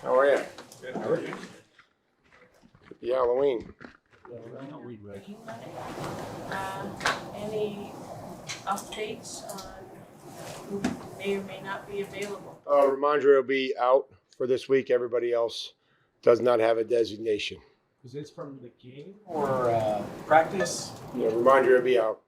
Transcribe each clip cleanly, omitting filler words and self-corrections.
How are you? Good. How are you? Happy Halloween. Any updates on who may or may not be available? Ramondre will be out for this week. Everybody else does not have a designation. Is this from the game or practice? Yeah, Ramondre will be out.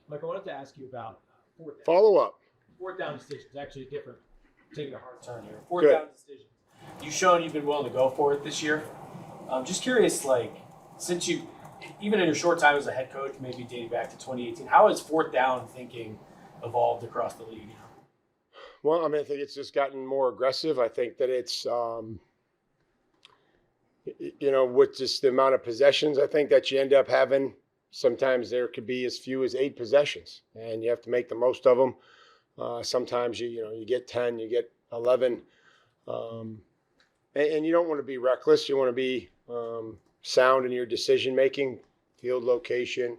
Mike, I wanted to ask you about fourth down. Follow up. Fourth down decisions. Actually, different. Taking a hard turn here. Fourth Good. down decisions. You've shown you've been willing to go for it this year. I'm just curious, since you, even in your short time as a head coach, maybe dating back to 2018, how has fourth down thinking evolved across the league? Well, I think it's just gotten more aggressive. I think that it's, with just the amount of possessions, I think that you end up having, sometimes there could be as few as 8 possessions, and you have to make the most of them. Sometimes you get 10, you get 11, and you don't want to be reckless. You want to be sound in your decision making, field location,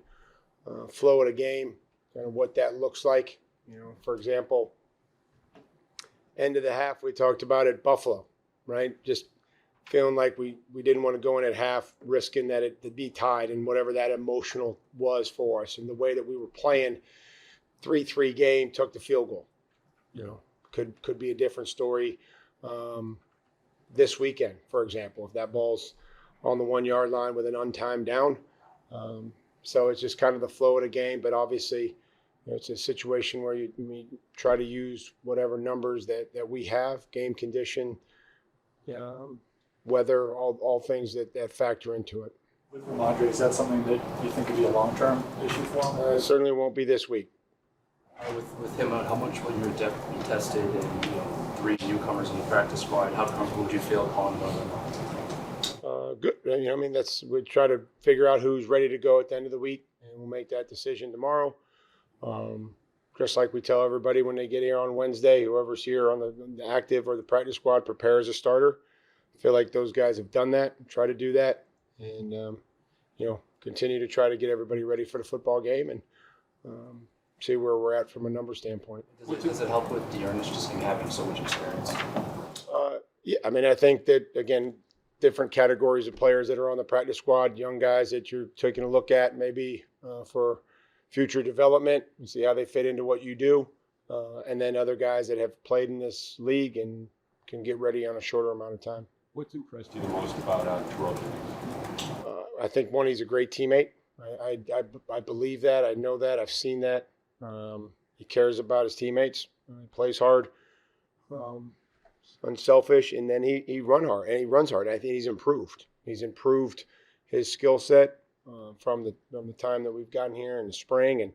flow of the game, kind of what that looks like. For example, end of the half we talked about at Buffalo, right? Just feeling like we didn't want to go in at half, risking that it'd be tied, and whatever that emotional was for us, and the way that we were playing. 3-3 game, took the field goal. Could be a different story this weekend, for example, if that ball's on the 1 yard line with an untimed down. So it's just kind of the flow of the game, but obviously it's a situation where we try to use whatever numbers that we have, game condition, weather, all things that factor into it. With Ramondre, is that something that you think could be a long-term issue for him? It certainly won't be this week. With him out, how much will your depth be tested, and 3 newcomers in the practice squad? How comfortable would you feel calling them? Good. We try to figure out who's ready to go at the end of the week, and we'll make that decision tomorrow. Just like we tell everybody when they get here on Wednesday, whoever's here on the active or the practice squad prepares a starter. I feel like those guys have done that, try to do that, and continue to try to get everybody ready for the football game and see where we're at from a number standpoint. Does it help with Dearness just having so much experience? I think that, again, different categories of players that are on the practice squad, young guys that you're taking a look at maybe for future development and see how they fit into what you do, and then other guys that have played in this league and can get ready on a shorter amount of time. What's impressed you the most about Terrell? I think, one, he's a great teammate. I believe that. I know that. I've seen that. He cares about his teammates. He plays hard, unselfish, and then he runs hard. And he runs hard. I think he's improved. He's improved his skill set from the time that we've gotten here in the spring, and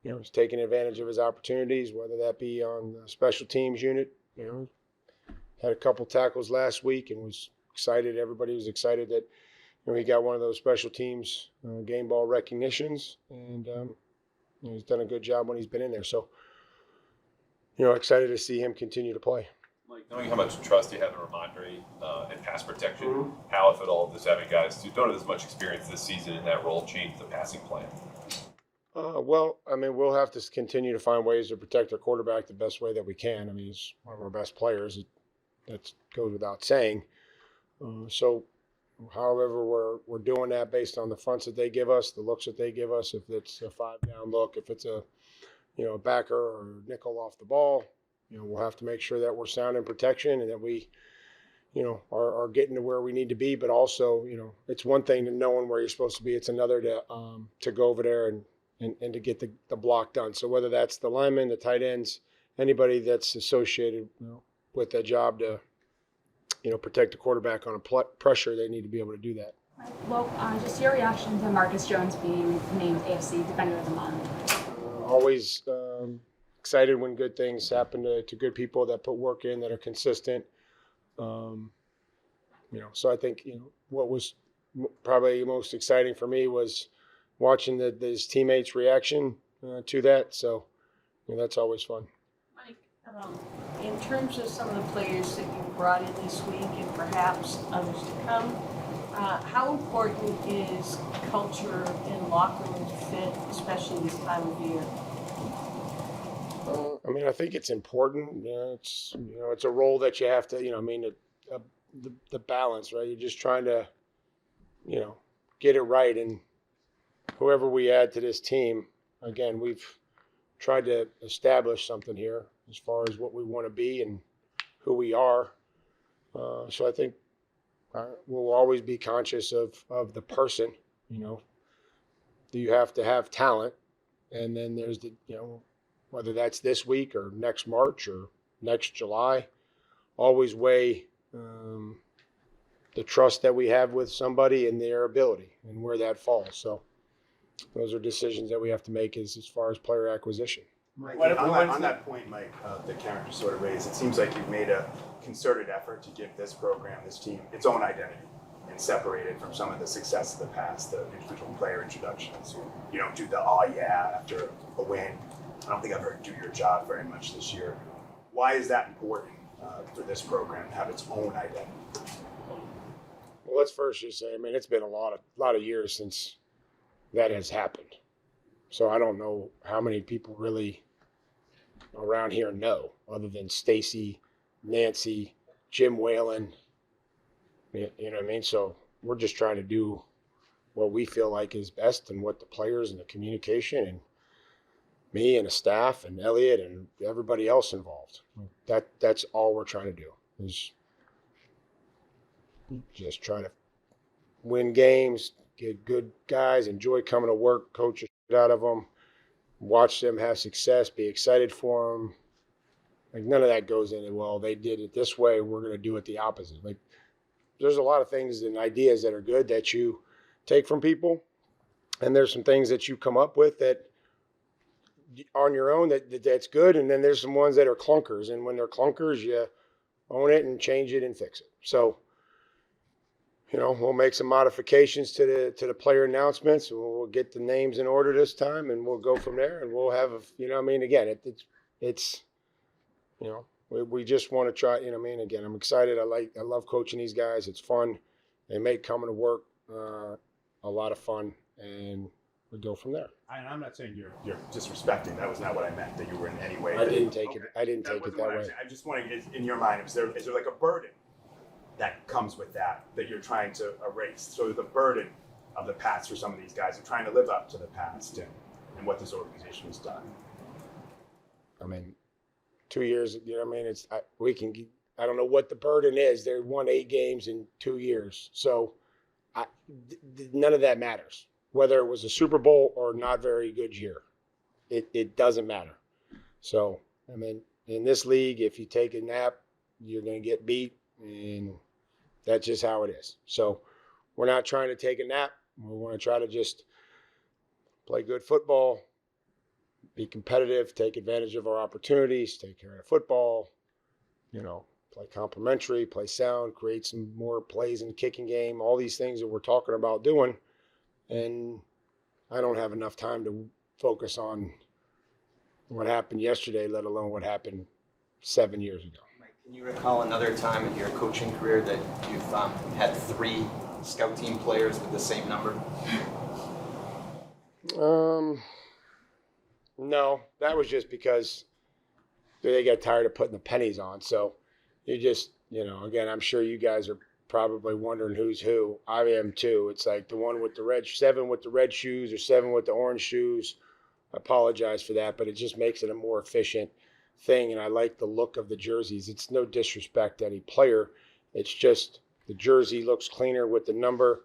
he's taking advantage of his opportunities, whether that be on the special teams unit. Had a couple tackles last week and was excited. Everybody was excited that he got one of those special teams game ball recognitions, and he's done a good job when he's been in there. So, excited to see him continue to play. Mike, knowing how much trust you have in Ramondre in pass protection, how, if at all, does having guys who don't have as much experience this season in that role change the passing plan? We'll have to continue to find ways to protect our quarterback the best way that we can. He's one of our best players. That goes without saying. So, however, we're doing that based on the fronts that they give us, the looks that they give us. If it's a 5-down look, if it's a backer or nickel off the ball, we'll have to make sure that we're sound in protection and that we, are getting to where we need to be. But also, it's one thing to knowing where you're supposed to be. It's another to go over there and to get the block done. So whether that's the linemen, the tight ends, anybody that's associated with that job to, protect the quarterback on a pressure, they need to be able to do that. Well, just your reaction to Marcus Jones being named AFC Defender of the Month. Always excited when good things happen to good people that put work in, that are consistent. So I think, what was probably most exciting for me was watching his teammates' reaction to that. So that's always fun. Mike, in terms of some of the players that you brought in this week and perhaps others to come, how important is culture and locker room fit, especially this time of year? I mean, I think it's important. It's a role that you have to. The balance, right? You're just trying to, get it right. And whoever we add to this team, again, we've tried to establish something here as far as what we want to be and who we are. So I think we'll always be conscious of the person. You have to have talent, and then there's whether that's this week or next March or next July, always weigh the trust that we have with somebody and their ability and where that falls. So those are decisions that we have to make as far as player acquisition. Mike, When- on that point, Mike, the Karen just sort of raised, it seems like you've made a concerted effort to give this program, this team, its own identity and separate it from some of the success of the past, the individual player introductions. You don't do the "oh yeah" after a win. I don't think I've heard "do your job" very much this year. Why is that important for this program to have its own identity? Well, let's first just say, I mean, it's been a lot of years since that has happened. So I don't know how many people really around here know, other than Stacy, Nancy, Jim Whalen. You know what I mean? So we're just trying to do what we feel like is best and what the players and the communication and me and the staff and Elliot and everybody else involved. That's all we're trying to do is just trying to win games, get good guys, enjoy coming to work, coach the shit out of them, watch them have success, be excited for them. Like none of that goes into, well, they did it this way, we're going to do it the opposite. Like there's a lot of things and ideas that are good that you take from people, and there's some things that you come up with that on your own that's good, and then there's some ones that are clunkers, and when they're clunkers, you own it and change it and fix it. So we'll make some modifications to the player announcements. We'll get the names in order this time, and we'll go from there. And we'll have again, we just want to try. Again, I'm excited. I love coaching these guys. It's fun. They make coming to work a lot of fun, and we go from there. I'm not saying you're disrespecting. That was not what I meant. That you were in any way. I didn't take it that way. I'm just wondering, in your mind, is there like a burden that comes with that you're trying to erase? So the burden of the past for some of these guys are trying to live up to the past and what this organization has done. I mean, 2 years. I don't know what the burden is. They won 8 games in 2 years, so none of that matters. Whether it was a Super Bowl or not very good year, it doesn't matter. So in this league, if you take a nap, you're going to get beat. And that's just how it is. So we're not trying to take a nap. We want to try to just play good football, be competitive, take advantage of our opportunities, take care of the football, play complementary, play sound, create some more plays in the kicking game, all these things that we're talking about doing. And I don't have enough time to focus on what happened yesterday, let alone what happened 7 years ago. Can you recall another time in your coaching career that you've had 3 scout team players with the same number? No, that was just because they got tired of putting the pennies on. So you just, again, I'm sure you guys are probably wondering who's who. I am too. It's like the one with the 7 with the red shoes or 7 with the orange shoes. I apologize for that, but it just makes it a more efficient thing, and I like the look of the jerseys. It's no disrespect to any player. It's just the jersey looks cleaner with the number.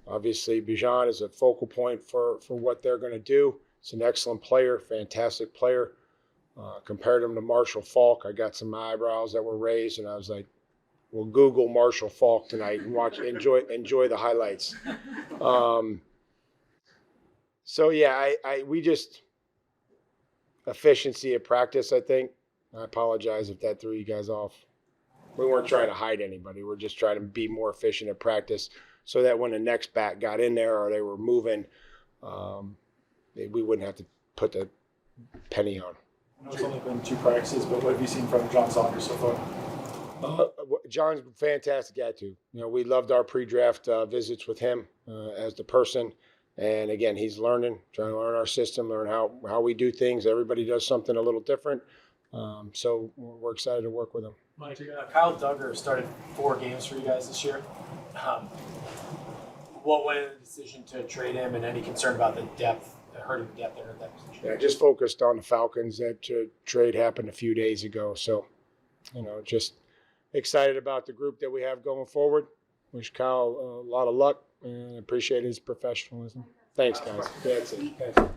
Obviously, Bijan is a focal point for what they're going to do. It's an excellent player, fantastic player. Compared him to Marshall Faulk, I got some eyebrows that were raised, and I was like, we'll Google Marshall Faulk tonight and enjoy the highlights. So yeah, we just efficiency of practice, I think. I apologize if that threw you guys off. We weren't trying to hide anybody. We're just trying to be more efficient at practice so that when the next back got in there or they were moving, we wouldn't have to put the penny on. I know it's only been 2 practices, but what have you seen from John Saunders so far? John's a fantastic attitude. We loved our pre-draft visits with him as the person, And again, he's learning, trying to learn our system, learn how we do things. Everybody does something a little different. So we're excited to work with him. Mike, Kyle Duggar started 4 games for you guys this year. What went into the decision to trade him, and any concern about the depth, hurting the depth there at that position? Yeah, I just focused on the Falcons. That trade happened a few days ago. So, just excited about the group that we have going forward. Wish Kyle a lot of luck and appreciate his professionalism. Thanks, guys. That's it. Thanks.